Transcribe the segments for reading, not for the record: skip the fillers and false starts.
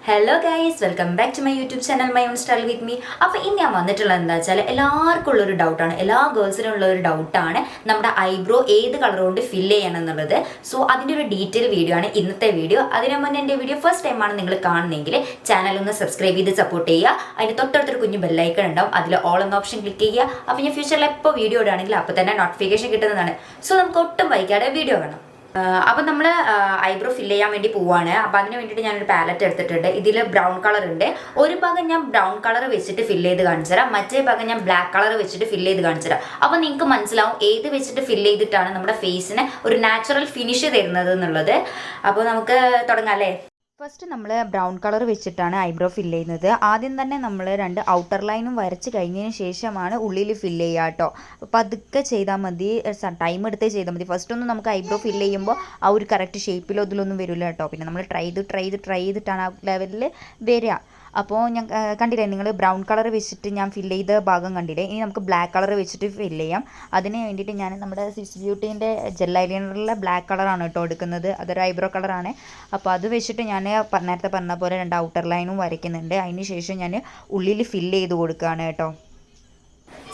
Hello guys, welcome back to my YouTube channel my own style with me. അപ്പോൾ ഇന്ന് ഞാൻ വന്നിട്ടുള്ളത് എന്താ വെച്ചാൽ എല്ലാവർക്കും ഉള്ളൊരു ഡൗട്ടാണ്, എല്ലാ ഗേൾസിനും ഉള്ള ഒരു ഡൗട്ടാണ് നമ്മുടെ ഐബ്രോ ഏത് കളർ കൊണ്ട് ഫില്ല് ചെയ്യണം എന്നുള്ളത്. സോ അതിൻ്റെ ഒരു ഡീറ്റെയിൽ വീഡിയോ ആണ് ഇന്നത്തെ വീഡിയോ. അതിനു മുന്നേ എൻ്റെ വീഡിയോ ഫസ്റ്റ് ടൈമാണ് നിങ്ങൾ കാണുന്നതെങ്കിൽ ചാനൽ ഒന്ന് സബ്സ്ക്രൈബ് ചെയ്ത് സപ്പോർട്ട് ചെയ്യുക. അതിന് തൊട്ടടുത്തൊരു കുഞ്ഞു ബെല്ലൈക്കൺ ഉണ്ടാവും, അതിൽ ഓൾ എന്ന ഓപ്ഷൻ ക്ലിക്ക് ചെയ്യുക. അപ്പോൾ ഞാൻ ഫ്യൂച്ചറിൽ എപ്പോൾ വീഡിയോ ഇടുകയാണെങ്കിൽ അപ്പോൾ തന്നെ നോട്ടിഫിക്കേഷൻ കിട്ടുന്നതാണ്. സോ നമുക്ക് ഒട്ടും വൈകാതെ വീഡിയോ കാണാം. അപ്പം നമ്മൾ ഐബ്രോ ഫില്ല് ചെയ്യാൻ വേണ്ടി പോവാണ്. അപ്പം അതിന് വേണ്ടിയിട്ട് ഞാനൊരു പാലറ്റ് എടുത്തിട്ടുണ്ട്. ഇതിൽ ബ്രൗൺ കളർ ഉണ്ട്. ഒരു ഭാഗം ഞാൻ ബ്രൗൺ കളർ വെച്ചിട്ട് ഫില്ല് ചെയ്ത് കാണിച്ചു തരാം, മറ്റേ ഭാഗം ഞാൻ ബ്ലാക്ക് കളർ വെച്ചിട്ട് ഫില്ല് ചെയ്ത് കാണിച്ചു തരാം. അപ്പോൾ നിങ്ങൾക്ക് മനസ്സിലാവും ഏത് വെച്ചിട്ട് ഫില്ല് ചെയ്തിട്ടാണ് നമ്മുടെ ഫേസിന് ഒരു നാച്ചുറൽ ഫിനിഷ് തരുന്നത് എന്നുള്ളത്. അപ്പോൾ നമുക്ക് തുടങ്ങാം അല്ലേ. ഫസ്റ്റ് നമ്മൾ ബ്രൗൺ കളർ വെച്ചിട്ടാണ് ഐബ്രോ ഫില്ല് ചെയ്യുന്നത്. ആദ്യം തന്നെ നമ്മൾ രണ്ട് ഔട്ടർ ലൈനും വരച്ച് കഴിഞ്ഞതിന് ശേഷമാണ് ഉള്ളിൽ ഫില്ല് ചെയ്യുക കേട്ടോ. അപ്പോൾ അതൊക്കെ ചെയ്താൽ മതി, ടൈം എടുത്തേ ചെയ്താൽ മതി. ഫസ്റ്റ് ഒന്നും നമുക്ക് ഐബ്രോ ഫില്ല് ചെയ്യുമ്പോൾ ആ ഒരു കറക്റ്റ് ഷേപ്പിലോ ഇതിലൊന്നും വരില്ല കേട്ടോ. പിന്നെ നമ്മൾ ട്രൈ ചെയ്തിട്ടാണ് ആ ലെവലിൽ വരിക. അപ്പോൾ ഞാൻ കണ്ടില്ലേ, നിങ്ങൾ ബ്രൗൺ കളർ വെച്ചിട്ട് ഞാൻ ഫില്ല് ചെയ്ത ഭാഗം കണ്ടില്ലേ. ഇനി നമുക്ക് ബ്ലാക്ക് കളർ വെച്ചിട്ട് ഫില്ല് ചെയ്യാം. അതിന് വേണ്ടിയിട്ട് ഞാൻ നമ്മുടെ സ്വിസ് ബ്യൂട്ടീൻ്റെ ജെൽ ഐലൈനറിലെ ബ്ലാക്ക് കളറാണ് കേട്ടോ എടുക്കുന്നത്. അതൊരു ഐബ്രോ കളറാണ്. അപ്പോൾ അത് വെച്ചിട്ട് ഞാൻ നേരത്തെ പറഞ്ഞ പോലെ രണ്ട് ഔട്ടർ ലൈനും വരയ്ക്കുന്നുണ്ട്. അതിന് ശേഷം ഞാൻ ഉള്ളിൽ ഫില്ല് ചെയ്ത് കൊടുക്കുകയാണ് കേട്ടോ.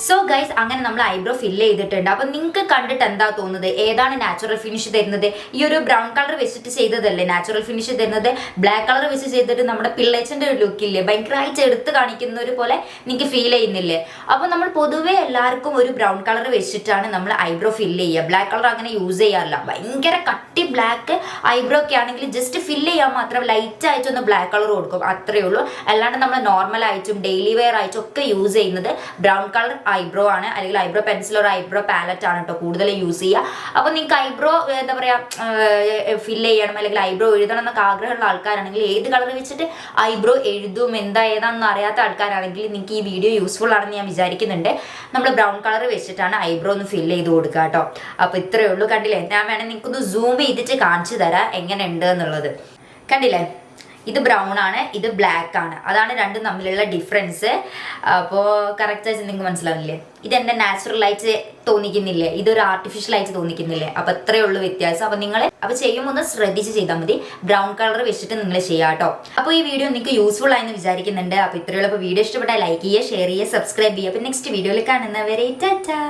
സോ ഗൈസ്, അങ്ങനെ നമ്മൾ ഐബ്രോ ഫില്ല് ചെയ്തിട്ടുണ്ട്. അപ്പോൾ നിങ്ങൾക്ക് കണ്ടിട്ട് എന്താ തോന്നുന്നത്, ഏതാണ് നാച്ചുറൽ ഫിനിഷ് തരുന്നത്? ഈ ഒരു ബ്രൗൺ കളർ വെച്ചിട്ട് ചെയ്തതല്ലേ നാച്ചുറൽ ഫിനിഷ് തരുന്നത്? ബ്ലാക്ക് കളർ വെച്ച് ചെയ്തിട്ട് നമ്മുടെ പിള്ളേച്ചൻ്റെ ഒരു ലുക്കില്ലേ, ഭയങ്കരമായിട്ട് എടുത്ത് കാണിക്കുന്ന ഒരു പോലെ നിങ്ങൾക്ക് ഫീൽ ചെയ്യുന്നില്ലേ? അപ്പോൾ നമ്മൾ പൊതുവേ എല്ലാവർക്കും ഒരു ബ്രൗൺ കളർ വെച്ചിട്ടാണ് നമ്മൾ ഐബ്രോ ഫില്ല് ചെയ്യുക. ബ്ലാക്ക് കളർ അങ്ങനെ യൂസ് ചെയ്യാറില്ല. ഭയങ്കര കട്ടി ബ്ലാക്ക് ഐബ്രോ ഒക്കെ ആണെങ്കിൽ ജസ്റ്റ് ഫില്ല് ചെയ്യാൻ മാത്രം ലൈറ്റ് ആയിട്ടൊന്ന് ബ്ലാക്ക് കളർ കൊടുക്കും, അത്രയേ ഉള്ളൂ. അല്ലാണ്ട് നമ്മൾ നോർമൽ ആയിട്ടും ഡെയിലി വെയർ ആയിട്ടും ഒക്കെ യൂസ് ചെയ്യുന്നത് ബ്രൗൺ കളർ ഐബ്രോ ആണ്, അല്ലെങ്കിൽ ഐബ്രോ പെൻസിൽ ഒരു ഐബ്രോ പാലറ്റ് ആണ് കേട്ടോ കൂടുതൽ യൂസ് ചെയ്യുക. അപ്പോൾ നിങ്ങൾക്ക് ഐബ്രോ എന്താ പറയുക ഫില്ല് ചെയ്യണം അല്ലെങ്കിൽ ഐബ്രോ എഴുതണം എന്നൊക്കെ ആഗ്രഹമുള്ള ആൾക്കാരാണെങ്കിൽ ഏത് കളർ വെച്ചിട്ട് ഐബ്രോ എഴുതും ഏതാണെന്ന് അറിയാത്ത ആൾക്കാരാണെങ്കിൽ നിങ്ങൾക്ക് ഈ വീഡിയോ യൂസ്ഫുൾ ആണെന്ന് ഞാൻ വിചാരിക്കുന്നുണ്ട്. നമ്മൾ ബ്രൗൺ കളർ വെച്ചിട്ടാണ് ഐബ്രോ ഒന്ന് ഫില്ല് ചെയ്ത് കൊടുക്കുക കേട്ടോ. അപ്പോൾ ഇത്രയേ ഉള്ളൂ. കണ്ടില്ലേ, ഞാൻ വേണമെങ്കിൽ നിങ്ങൾക്കൊന്ന് സൂം ചെയ്തിട്ട് കാണിച്ചു തരാം എങ്ങനെ ഉണ്ട് എന്നുള്ളത്. കണ്ടില്ലേ, ഇത് ബ്രൗൺ ആണ്, ഇത് ബ്ലാക്ക് ആണ്. അതാണ് രണ്ടും തമ്മിലുള്ള ഡിഫറൻസ്. അപ്പോൾ കറക്റ്റായിട്ട് നിങ്ങൾക്ക് മനസ്സിലാവില്ലേ? ഇതെൻ്റെ നാച്ചുറലായിട്ട് തോന്നിക്കുന്നില്ലേ, ഇതൊരു ആർട്ടിഫിഷ്യൽ ആയിട്ട് തോന്നിക്കുന്നില്ലേ? അപ്പോൾ അത്രയേ ഉള്ളൂ വ്യത്യാസം. അപ്പോൾ നിങ്ങൾ അപ്പോൾ ചെയ്യുമ്പോൾ ഒന്ന് ശ്രദ്ധിച്ച് ചെയ്താൽ മതി. ബ്രൗൺ കളർ വെച്ചിട്ട് നിങ്ങൾ ചെയ്യാം കേട്ടോ. അപ്പോൾ ഈ വീഡിയോ നിങ്ങൾക്ക് യൂസ്ഫുൾ ആയെന്ന് വിചാരിക്കുന്നുണ്ട്. അപ്പോൾ ഇത്രയുള്ള വീഡിയോ ഇഷ്ടപ്പെട്ടാൽ ലൈക്ക് ചെയ്യുക, ഷെയർ ചെയ്യുക, സബ്സ്ക്രൈബ് ചെയ്യുക. അപ്പോൾ നെക്സ്റ്റ് വീഡിയോയിൽ കാണുന്നവരെ ടാറ്റാ.